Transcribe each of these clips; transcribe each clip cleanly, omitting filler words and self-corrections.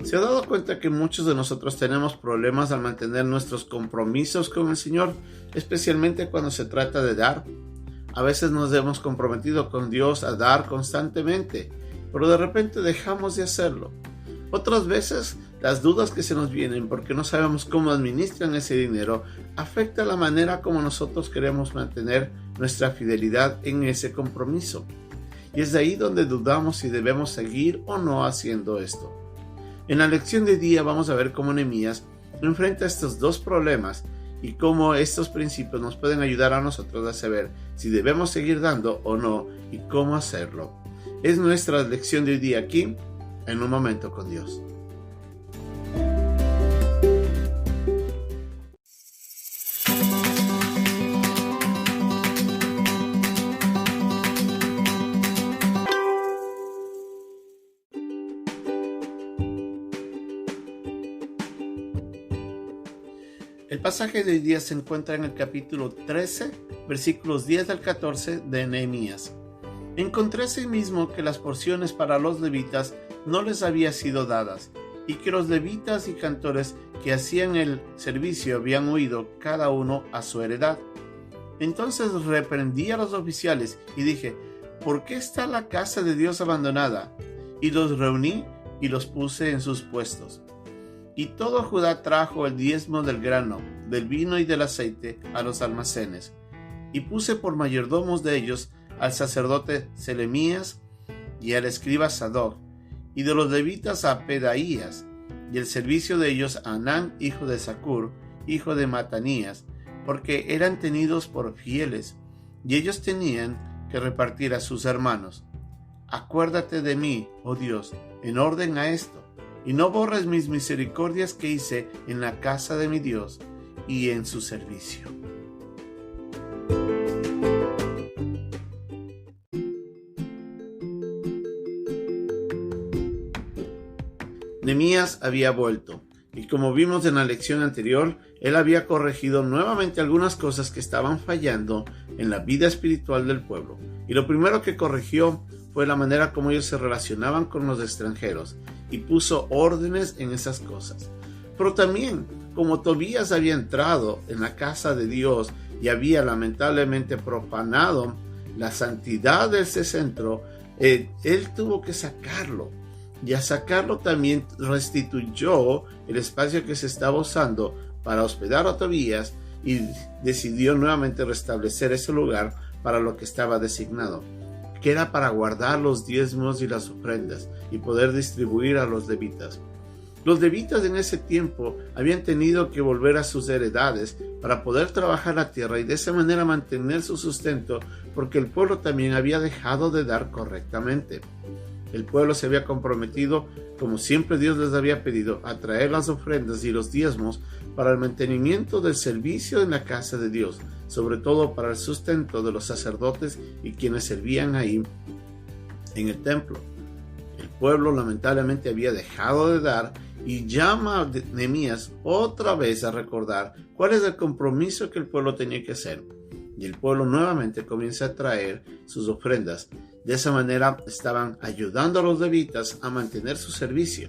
¿Se ha dado cuenta que muchos de nosotros tenemos problemas al mantener nuestros compromisos con el Señor, especialmente cuando se trata de dar? A veces nos hemos comprometido con Dios a dar constantemente, pero de repente dejamos de hacerlo. Otras veces, las dudas que se nos vienen porque no sabemos cómo administran ese dinero afectan la manera como nosotros queremos mantener nuestra fidelidad en ese compromiso. Y es de ahí donde dudamos si debemos seguir o no haciendo esto. En la lección de hoy día vamos a ver cómo Nehemías enfrenta estos dos problemas y cómo estos principios nos pueden ayudar a nosotros a saber si debemos seguir dando o no y cómo hacerlo. Es nuestra lección de hoy día aquí, en Un Momento con Dios. El pasaje de hoy día se encuentra en el capítulo 13, versículos 10 al 14 de Nehemías. Encontré asimismo que las porciones para los levitas no les habían sido dadas, y que los levitas y cantores que hacían el servicio habían huido cada uno a su heredad. Entonces reprendí a los oficiales y dije: ¿por qué está la casa de Dios abandonada? Y los reuní y los puse en sus puestos. Y todo Judá trajo el diezmo del grano, del vino y del aceite a los almacenes. Y puse por mayordomos de ellos al sacerdote Selemías y al escriba Sadoc, y de los levitas a Pedaías, y el servicio de ellos a Anán, hijo de Zacur, hijo de Matanías, porque eran tenidos por fieles, y ellos tenían que repartir a sus hermanos. Acuérdate de mí, oh Dios, en orden a esto, y no borres mis misericordias que hice en la casa de mi Dios y en su servicio. Nehemías había vuelto, y como vimos en la lección anterior, él había corregido nuevamente algunas cosas que estaban fallando en la vida espiritual del pueblo. Y lo primero que corrigió fue la manera como ellos se relacionaban con los extranjeros, y puso órdenes en esas cosas. Pero también, como Tobías había entrado en la casa de Dios y había lamentablemente profanado la santidad de ese centro, él tuvo que sacarlo. Y a sacarlo también restituyó el espacio que se estaba usando para hospedar a Tobías y decidió nuevamente restablecer ese lugar para lo que estaba designado, que era para guardar los diezmos y las ofrendas y poder distribuir a los levitas. Los levitas en ese tiempo habían tenido que volver a sus heredades para poder trabajar la tierra y de esa manera mantener su sustento, porque el pueblo también había dejado de dar correctamente. El pueblo se había comprometido, como siempre Dios les había pedido, a traer las ofrendas y los diezmos para el mantenimiento del servicio en la casa de Dios, sobre todo para el sustento de los sacerdotes y quienes servían ahí en el templo. El pueblo lamentablemente había dejado de dar y llama a Nehemías otra vez a recordar cuál es el compromiso que el pueblo tenía que hacer. Y el pueblo nuevamente comienza a traer sus ofrendas. De esa manera estaban ayudando a los levitas a mantener su servicio.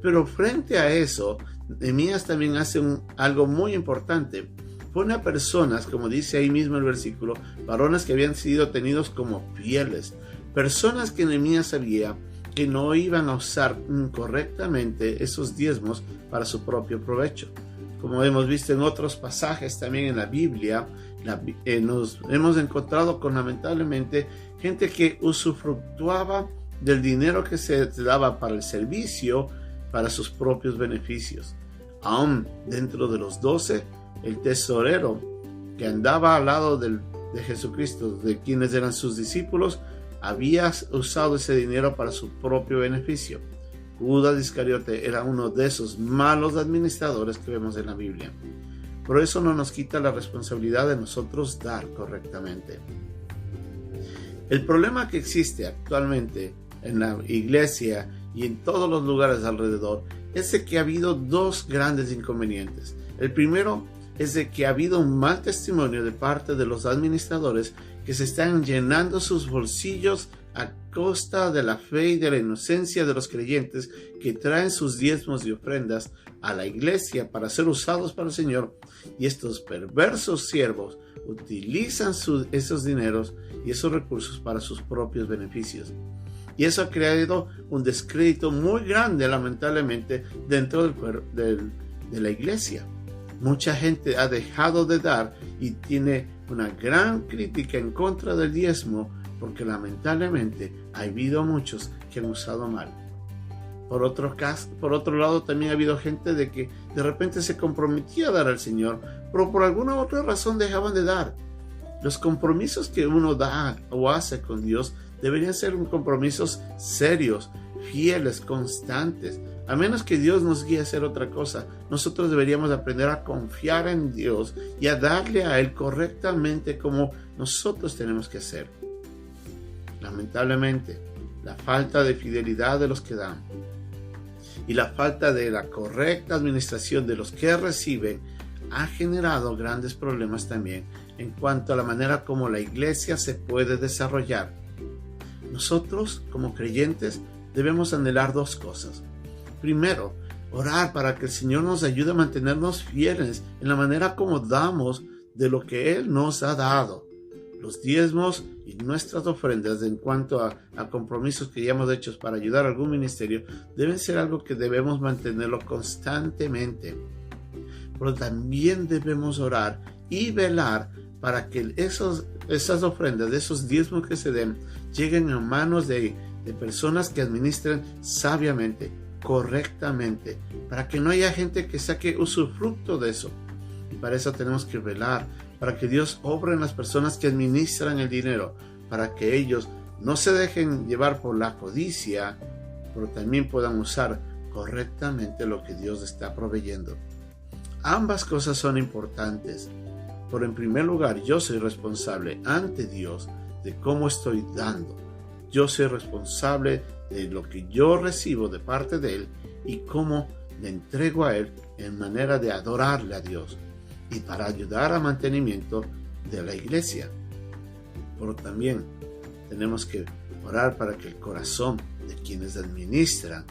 Pero frente a eso, Nehemías también hace algo muy importante. Pone a personas, como dice ahí mismo el versículo, varones que habían sido tenidos como fieles. Personas que Nehemías sabía que no iban a usar correctamente esos diezmos para su propio provecho. Como hemos visto en otros pasajes también en la Biblia, nos hemos encontrado con lamentablemente gente que usufructuaba del dinero que se daba para el servicio, para sus propios beneficios. Aún dentro de los 12, el tesorero que andaba al lado de Jesucristo, de quienes eran sus discípulos, había usado ese dinero para su propio beneficio. Judas Iscariote era uno de esos malos administradores que vemos en la Biblia. Pero eso no nos quita la responsabilidad de nosotros dar correctamente. El problema que existe actualmente en la iglesia y en todos los lugares alrededor es de que ha habido dos grandes inconvenientes. El primero es de que ha habido un mal testimonio de parte de los administradores que se están llenando sus bolsillos a costa de la fe y de la inocencia de los creyentes que traen sus diezmos y ofrendas a la iglesia para ser usados para el Señor. Y estos perversos siervos utilizan esos dineros y esos recursos para sus propios beneficios. Y eso ha creado un descrédito muy grande, lamentablemente, dentro de la iglesia. Mucha gente ha dejado de dar y tiene una gran crítica en contra del diezmo, porque lamentablemente ha habido muchos que han usado mal. Por otro lado, también ha habido gente de que de repente se comprometía a dar al Señor, pero por alguna otra razón dejaban de dar. Los compromisos que uno da o hace con Dios deberían ser compromisos serios, fieles, constantes. A menos que Dios nos guíe a hacer otra cosa, nosotros deberíamos aprender a confiar en Dios y a darle a Él correctamente como nosotros tenemos que hacer. Lamentablemente, la falta de fidelidad de los que dan y la falta de la correcta administración de los que reciben ha generado grandes problemas también en cuanto a la manera como la iglesia se puede desarrollar. Nosotros, como creyentes, debemos anhelar dos cosas. Primero, orar para que el Señor nos ayude a mantenernos fieles en la manera como damos de lo que Él nos ha dado. Los diezmos y nuestras ofrendas en cuanto a compromisos que ya hemos hecho para ayudar a algún ministerio deben ser algo que debemos mantenerlo constantemente. Pero también debemos orar y velar para que esas ofrendas, esos diezmos que se den, lleguen a manos de personas que administren sabiamente, correctamente, para que no haya gente que saque usufructo de eso. Y para eso tenemos que velar, para que Dios obre en las personas que administran el dinero, para que ellos no se dejen llevar por la codicia, pero también puedan usar correctamente lo que Dios está proveyendo. Ambas cosas son importantes, pero en primer lugar yo soy responsable ante Dios de cómo estoy dando. Yo soy responsable de lo que yo recibo de parte de Él y cómo le entrego a Él en manera de adorarle a Dios y para ayudar al mantenimiento de la iglesia. Pero también tenemos que orar para que el corazón de quienes administran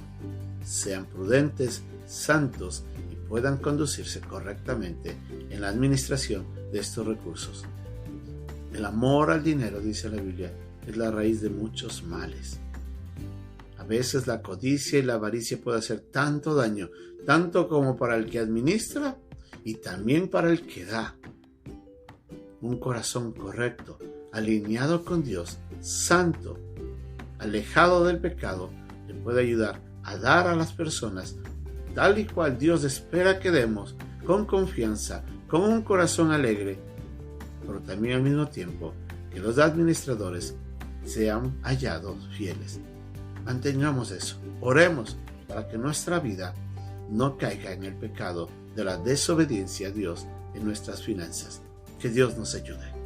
sean prudentes, santos y puedan conducirse correctamente en la administración de estos recursos. El amor al dinero, dice la Biblia, es la raíz de muchos males. A veces la codicia y la avaricia puede hacer tanto daño, tanto como para el que administra y también para el que da. Un corazón correcto, alineado con Dios, santo, alejado del pecado, le puede ayudar a dar a las personas tal y cual Dios espera que demos, con confianza, con un corazón alegre, pero también al mismo tiempo que los administradores sean hallados fieles. Mantengamos eso, oremos para que nuestra vida no caiga en el pecado de la desobediencia a Dios en nuestras finanzas. Que Dios nos ayude.